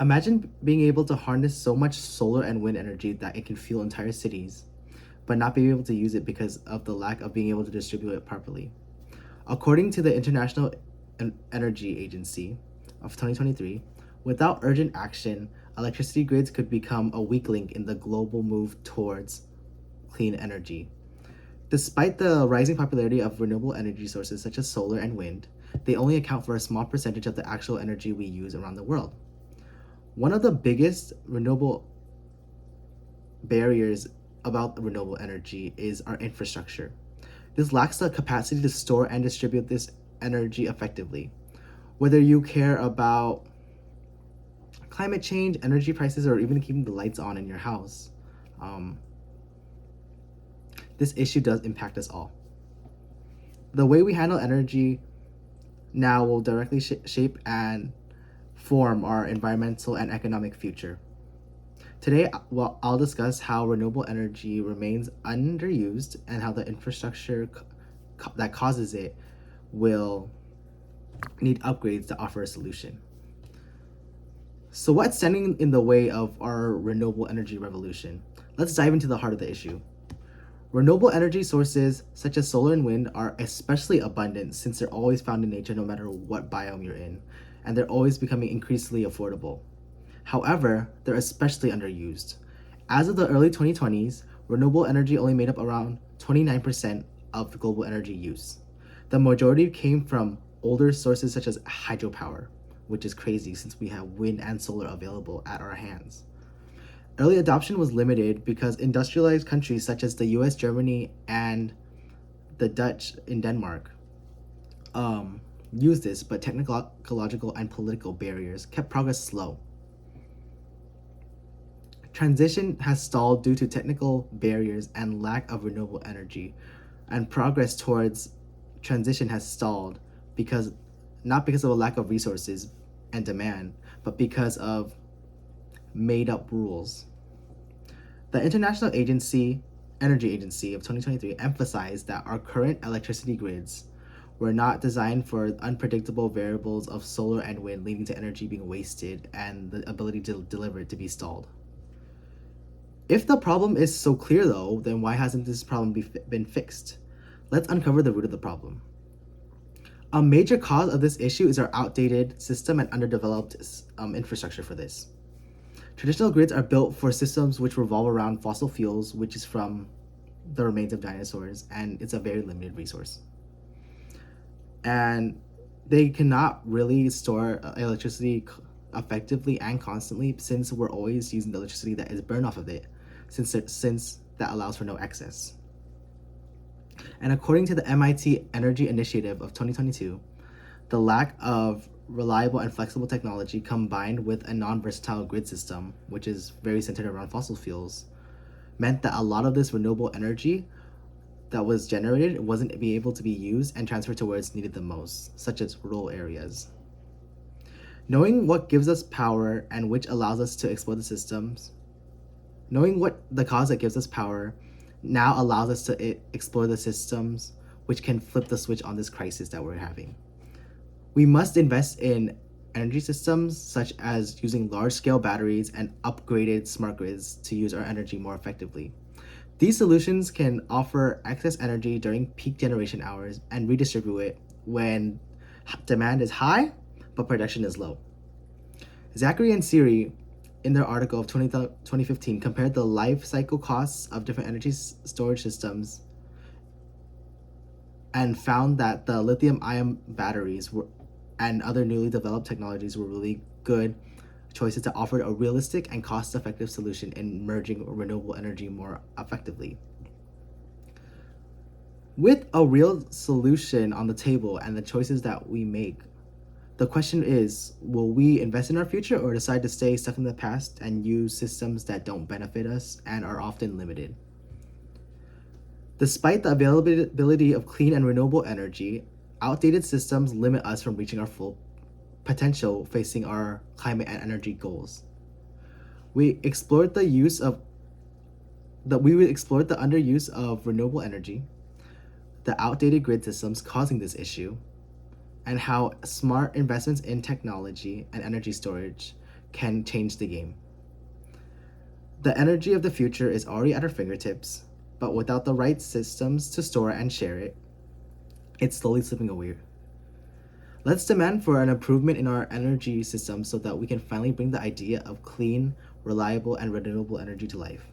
Imagine being able to harness so much solar and wind energy that it can fuel entire cities, but not being able to use it because of the lack of being able to distribute it properly. According to the International Energy Agency of 2023, without urgent action, electricity grids could become a weak link in the global move towards clean energy. Despite the rising popularity of renewable energy sources such as solar and wind, they only account for a small percentage of the actual energy we use around the world. One of the biggest renewable barriers about renewable energy is our infrastructure. This lacks the capacity to store and distribute this energy effectively. Whether you care about climate change, energy prices, or even keeping the lights on in your house, um, this issue does impact us all. The way we handle energy now will directly shape and form our environmental and economic future. Today, I'll discuss how renewable energy remains underused and how the infrastructure that causes it will need upgrades to offer a solution. So, what's standing in the way of our renewable energy revolution? Let's dive into the heart of the issue. Renewable energy sources such as solar and wind are especially abundant since they're always found in nature no matter what biome you're in, and they're always becoming increasingly affordable. However, they're especially underused. As of the early 2020s, renewable energy only made up around 29% of the global energy use. The majority came from older sources such as hydropower, which is crazy since we have wind and solar available at our hands. Early adoption was limited because industrialized countries such as the US, Germany, and the Dutch in Denmark used this, but technological and political barriers kept progress slow. Transition has stalled due to technical barriers and lack of renewable energy, and progress towards transition has stalled because not because of a lack of resources and demand, but because of made up rules. The International Energy Agency of 2023 emphasized that our current electricity grids were not designed for unpredictable variables of solar and wind, leading to energy being wasted and the ability to deliver it to be stalled. If the problem is so clear though, then why hasn't this problem been fixed? Let's uncover the root of the problem. A major cause of this issue is our outdated system and underdeveloped infrastructure for this. Traditional grids are built for systems which revolve around fossil fuels, which is from the remains of dinosaurs, and it's a very limited resource. And they cannot really store electricity effectively and constantly since we're always using the electricity that is burned off of it, since that allows for no excess. And according to the MIT Energy Initiative of 2022, the lack of reliable and flexible technology combined with a non-versatile grid system, which is very centered around fossil fuels, meant that a lot of this renewable energy that was generated wasn't be able to be used and transferred to where it's needed the most, such as rural areas. Knowing what gives us power and which allows us to exploit the systems, knowing what the cause that gives us power now allows us to explore the systems which can flip the switch on this crisis that we're having. We must invest in energy systems such as using large-scale batteries and upgraded smart grids to use our energy more effectively. These solutions can offer excess energy during peak generation hours and redistribute it when demand is high but production is low. Zachary and Siri, in their article of 2015, compared the life cycle costs of different energy storage systems and found that the lithium-ion batteries and other newly developed technologies were really good choices to offer a realistic and cost-effective solution in merging renewable energy more effectively. With a real solution on the table and the choices that we make, the question is, will we invest in our future or decide to stay stuck in the past and use systems that don't benefit us and are often limited? Despite the availability of clean and renewable energy, outdated systems limit us from reaching our full potential facing our climate and energy goals. We explored the underuse of renewable energy, the outdated grid systems causing this issue, and how smart investments in technology and energy storage can change the game. The energy of the future is already at our fingertips, but without the right systems to store and share it, it's slowly slipping away. Let's demand for an improvement in our energy system so that we can finally bring the idea of clean, reliable, and renewable energy to life.